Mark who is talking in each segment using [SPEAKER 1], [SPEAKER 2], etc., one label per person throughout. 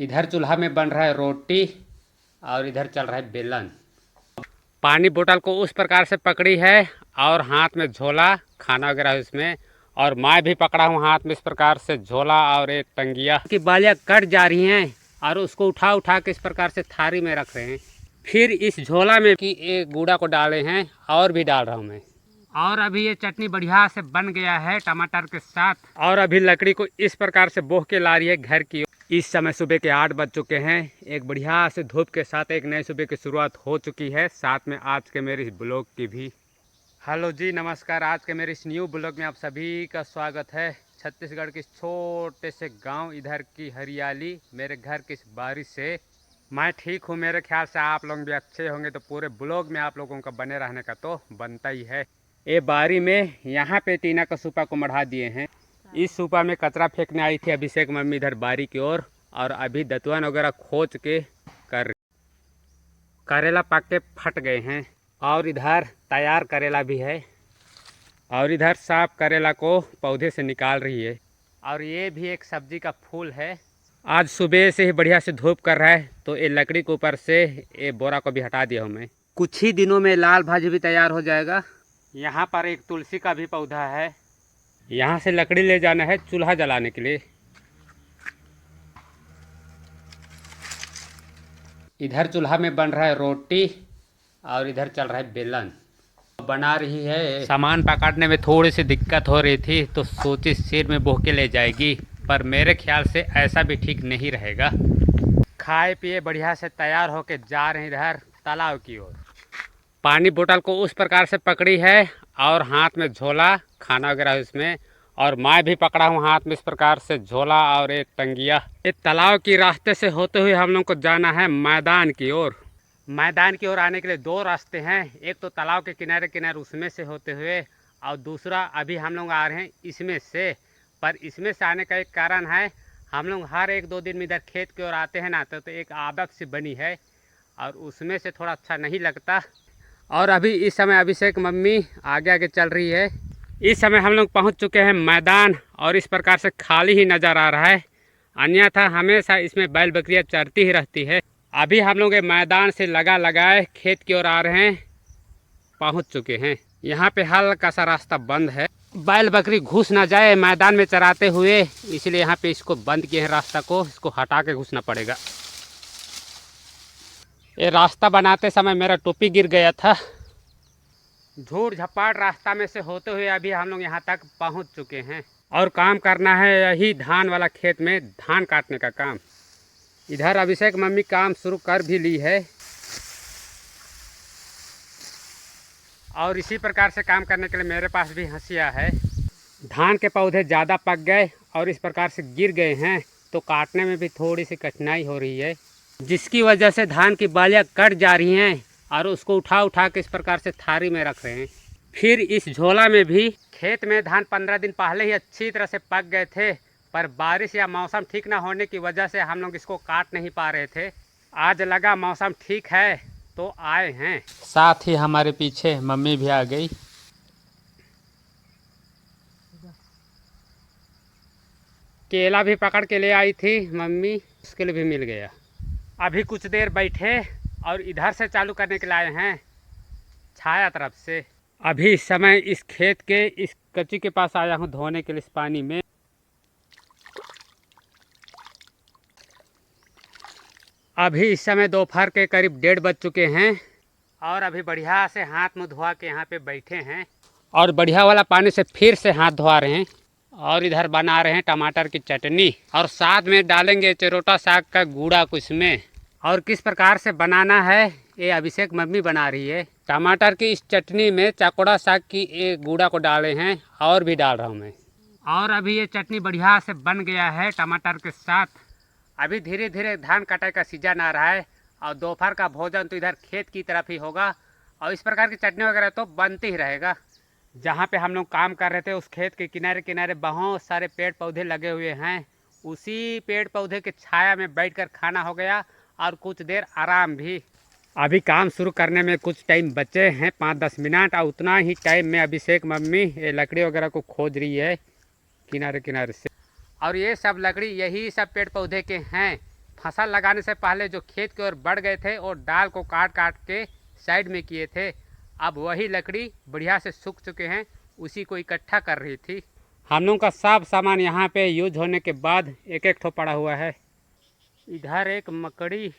[SPEAKER 1] इधर चूल्हा में बन रहा है रोटी और इधर चल रहा है बेलन। पानी बोतल को उस प्रकार से पकड़ी है और हाथ में झोला, खाना वगैरह है उसमें, और मैं भी पकड़ा हूँ हाथ में इस प्रकार से झोला और एक टंगिया की बालियाँ कट जा रही हैं और उसको उठा उठा के इस प्रकार से थारी में रख रहे हैं। फिर इस झोला में कि एक गूड़ा को डाले हैं और भी डाल रहा हूँ मैं। और अभी ये चटनी बढ़िया से बन गया है टमाटर के साथ, और अभी लकड़ी को इस प्रकार से बोह के ला रही है घर की। इस समय सुबह के 8 बज चुके हैं। एक बढ़िया से धूप के साथ एक नए सुबह की शुरुआत हो चुकी है, साथ में आज के मेरे इस ब्लॉग की भी। हेलो जी, नमस्कार। आज के मेरे इस न्यू ब्लॉग में आप सभी का स्वागत है। छत्तीसगढ़ के छोटे से गांव, इधर की हरियाली, मेरे घर की इस बारिश से मैं ठीक हूँ। मेरे ख्याल से आप लोग भी अच्छे होंगे, तो पूरे ब्लॉग में आप लोगों का बने रहने का तो बनता ही है। ये बारी में यहाँ पे टीना का सूपा को मढ़ा दिए हैं। इस सूपा में कचरा फेंकने आई थी अभिषेक मम्मी इधर बारी की ओर, और अभी दतुआन वगैरह खोज के कर करेला पक के फट गए हैं, और इधर तैयार करेला भी है, और इधर साफ करेला को पौधे से निकाल रही है। और ये भी एक सब्जी का फूल है। आज सुबह से ही बढ़िया से धूप कर रहा है, तो ये लकड़ी के ऊपर से ये बोरा को भी हटा दिया हूँ मैं। कुछ ही दिनों में लाल भाजी भी तैयार हो जाएगा। यहाँ पर एक तुलसी का भी पौधा है। यहाँ से लकड़ी ले जाना है चूल्हा जलाने के लिए। इधर चूल्हा में बन रहा है रोटी और इधर चल रहा है बेलन। बना रही है। सामान पकड़ने में थोड़ी सी दिक्कत हो रही थी, तो सोची सिर में बोह के ले जाएगी, पर मेरे ख्याल से ऐसा भी ठीक नहीं रहेगा। खाए पिए बढ़िया से तैयार होके जा रहे हैं इधर तालाब की ओर। पानी बोतल को उस प्रकार से पकड़ी है और हाथ में झोला, खाना वगैरह है उसमें, और मैं भी पकड़ा हूँ हाथ में इस प्रकार से झोला और एक टंगिया। इस तालाब की रास्ते से होते हुए हम लोग को जाना है मैदान की ओर। मैदान की ओर आने के लिए दो रास्ते हैं, एक तो तालाब के किनारे किनारे उसमें से होते हुए, और दूसरा अभी हम लोग आ रहे हैं इसमें से। पर इसमें से आने का एक कारण है, हम लोग हर 1-2 दिन में इधर खेत की ओर आते हैं ना, तो एक आदत सी बनी है, और उसमें से थोड़ा अच्छा नहीं लगता। और अभी इस समय अभिषेक मम्मी आगे आगे चल रही है। इस समय हम लोग पहुंच चुके हैं मैदान, और इस प्रकार से खाली ही नज़र आ रहा है, अन्यथा हमेशा इसमें बैल बकरियां चरती ही रहती है। अभी हम लोग मैदान से लगा लगाए खेत की ओर आ रहे हैं, पहुंच चुके हैं। यहाँ पे हल्का सा रास्ता बंद है, बैल बकरी घुस ना जाए मैदान में चराते हुए, इसलिए यहाँ पे इसको बंद किए हैं रास्ता को। इसको हटा के घुसना पड़ेगा। ये रास्ता बनाते समय मेरा टोपी गिर गया था। झूठ झपाट रास्ता में से होते हुए अभी हम लोग यहाँ तक पहुँच चुके हैं, और काम करना है यही धान वाला खेत में धान काटने का काम। इधर अभिषेक मम्मी काम शुरू कर भी ली है, और इसी प्रकार से काम करने के लिए मेरे पास भी हंसिया है। धान के पौधे ज़्यादा पक गए और इस प्रकार से गिर गए हैं, तो काटने में भी थोड़ी सी कठिनाई हो रही है, जिसकी वजह से धान की बालियाँ कट जा रही हैं, और उसको उठा उठा के इस प्रकार से थारी में रख रहे हैं। फिर इस झोला में भी, खेत में धान 15 दिन पहले ही अच्छी तरह से पक गए थे, पर बारिश या मौसम ठीक ना होने की वजह से हम लोग इसको काट नहीं पा रहे थे। आज लगा मौसम ठीक है तो आए हैं। साथ ही हमारे पीछे मम्मी भी आ गई। केला भी पकड़ के ले आई थी मम्मी, उसके लिए भी मिल गया। अभी कुछ देर बैठे और इधर से चालू करने के लिए आए हैं छाया तरफ से। अभी इस समय इस खेत के इस कच्ची के पास आया हूँ धोने के लिए इस पानी में। अभी इस समय दोपहर के करीब 1:30 बज चुके हैं, और अभी बढ़िया से हाथ मुँह धोआ के यहाँ पे बैठे हैं, और बढ़िया वाला पानी से फिर से हाथ धोआ रहे हैं। और इधर बना रहे हैं टमाटर की चटनी, और साथ में डालेंगे चिरोटा साग का गूड़ा कुछ में। और किस प्रकार से बनाना है ये अभिषेक मम्मी बना रही है। टमाटर की इस चटनी में चकोड़ा साग की एक गूड़ा को डाले हैं, और भी डाल रहा हूँ मैं। और अभी ये चटनी बढ़िया से बन गया है टमाटर के साथ। अभी धीरे धीरे धान कटाई का सीजन आ रहा है, और दोपहर का भोजन तो इधर खेत की तरफ ही होगा, और इस प्रकार की चटनी वगैरह तो बनती ही रहेगा। जहाँ पे हम लोग काम कर रहे थे उस खेत के किनारे किनारे बहुत सारे पेड़ पौधे लगे हुए हैं। उसी पेड़ पौधे के छाया में बैठकर खाना हो गया, और कुछ देर आराम भी। अभी काम शुरू करने में कुछ टाइम बचे हैं, 5-10 मिनट, और उतना ही टाइम में अभिषेक मम्मी ये लकड़ी वगैरह को खोज रही है किनारे किनारे से। और ये सब लकड़ी यही सब पेड़ पौधे के हैं। फसल लगाने से पहले जो खेत की ओर बढ़ गए थे और डाल को काट काट के साइड में किए थे, अब वही लकड़ी बढ़िया से सूख चुके हैं, उसी को इकट्ठा कर रही थी। हम लोगों का सब सामान यहाँ पे यूज होने के बाद एक एक ठो पड़ा हुआ है। इधर एक मकड़ी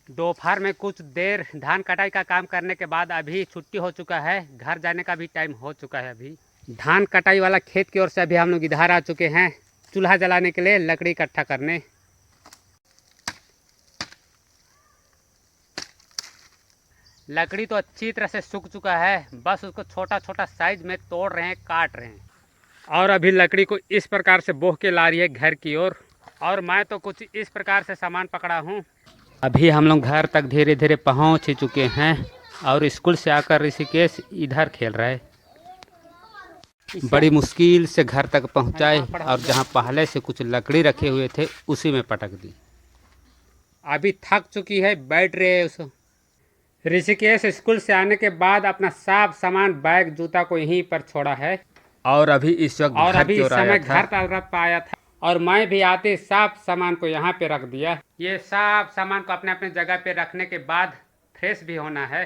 [SPEAKER 1] दोपहर में कुछ देर धान कटाई का काम करने के बाद अभी छुट्टी हो चुका है, घर जाने का भी टाइम हो चुका है। अभी धान कटाई वाला खेत की ओर से अभी हम लोग इधर आ चुके हैं चूल्हा जलाने के लिए, लकड़ी इकट्ठा करने। लकड़ी तो अच्छी तरह से सूख चुका है, बस उसको छोटा छोटा साइज में तोड़ रहे हैं, काट रहे हैं। और अभी लकड़ी को इस प्रकार से बोह के ला रही है घर की ओर। और मैं तो कुछ इस प्रकार से सामान पकड़ा हूँ। अभी हम लोग घर तक धीरे धीरे पहुँच ही चुके हैं और स्कूल से आकर ऋषिकेश इधर खेल रहा है। बड़ी मुश्किल से घर तक पहुँचाए और जहाँ पहले से कुछ लकड़ी रखे हुए थे उसी में पटक दी। अभी थक चुकी है, बैठ रहे है। उस ऋषिकेश स्कूल से आने के बाद अपना सब सामान बैग जूता को यहीं पर छोड़ा है और अभी इस समय घर तरफ आया था और मैं भी आते सब सामान को यहाँ पे रख दिया। ये सब सामान को अपने अपने जगह पे रखने के बाद फ्रेश भी होना है।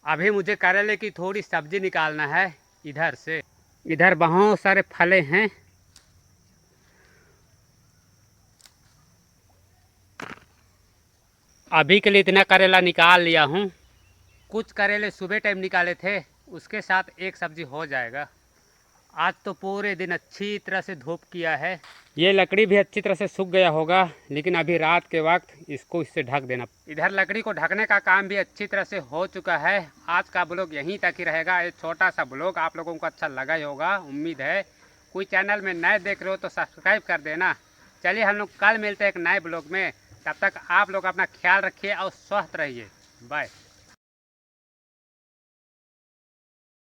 [SPEAKER 1] अभी मुझे करेले की थोड़ी सब्जी निकालना है इधर से। इधर बहुत सारे फले हैं। अभी के लिए इतना करेला निकाल लिया हूँ। कुछ करेले सुबह टाइम निकाले थे, उसके साथ एक सब्जी हो जाएगा। आज तो पूरे दिन अच्छी तरह से धूप किया है। ये लकड़ी भी अच्छी तरह से सूख गया होगा, लेकिन अभी रात के वक्त इसको इससे ढक देना। इधर लकड़ी को ढकने का काम भी अच्छी तरह से हो चुका है। आज का ब्लॉग यहीं तक ही रहेगा। ये छोटा सा ब्लॉग आप लोगों को अच्छा लगा ही होगा, उम्मीद है। कोई चैनल में नए देख रहे हो तो सब्सक्राइब कर देना। चलिए हम लोग कल मिलते हैं एक नए ब्लॉग में। तब तक आप लोग अपना ख्याल रखिए और स्वस्थ रहिए। बाय।